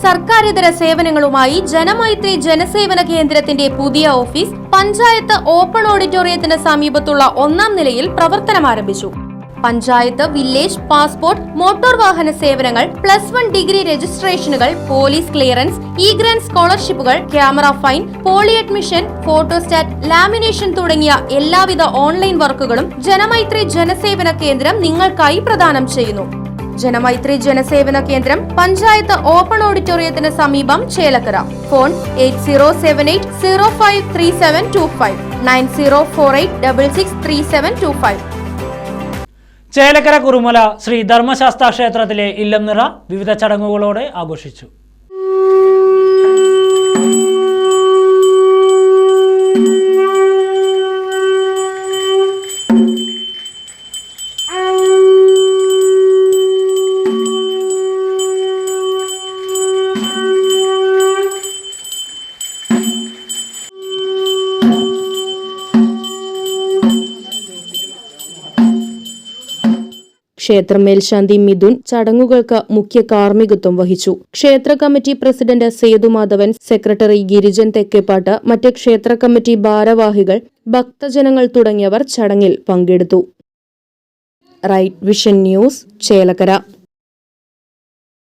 സർക്കാരിതര സേവനങ്ങളുമായി ജനമൈത്രി ജനസേവന കേന്ദ്രത്തിന്റെ പുതിയ office panchayat open ഓഡിറ്റോറിയത്തിന് സമീപത്തുള്ള 1ാം നിലയിൽ പ്രവർത്തനം ആരംഭിച്ചു. പഞ്ചായത്ത്, വില്ലേജ്, പാസ്പോർട്ട്, മോട്ടോർ വാഹന സേവനങ്ങൾ, +1 ഡിഗ്രി രജിസ്ട്രേഷനുകൾ, പോലീസ് ക്ലിയറൻസ്, ഗ്രാന്റ് സ്കോളർഷിപ്പുകൾ, camera fine, poly admission, photostat, lamination തുടങ്ങിയ എല്ലാവിധ ഓൺലൈൻ വർക്കുകളും ജനമൈത്രി ജനസേവന കേന്ദ്രം നിങ്ങൾക്കായി പ്രദാനം ചെയ്യുന്നു. ജനമൈത്രി ജനസേവന കേന്ദ്രം പഞ്ചായത്ത് ഓപ്പൺ ഓഡിറ്റോറിയത്തിന് സമീപം, ചേലക്കര. ഫോൺ 8078053725 9048663725. ചേലക്കര കുറുമല ശ്രീ ധർമ്മശാസ്ത്ര ക്ഷേത്രത്തിലെ ഇല്ലം നിറ വിവിധ ചടങ്ങുകളോടെ ആഘോഷിച്ചു. ക്ഷേത്ര മേൽശാന്തി മിഥുൻ ചടങ്ങുകൾക്ക് മുഖ്യ കാർമ്മികത്വം വഹിച്ചു. ക്ഷേത്ര committee president Sethumadhavan, secretary Girijan Thekkepatt, മറ്റ് ക്ഷേത്ര കമ്മിറ്റി ഭാരവാഹികൾ, ഭക്തജനങ്ങൾ തുടങ്ങിയവർ ചടങ്ങിൽ പങ്കെടുത്തു. Right vision news, Chelakkara.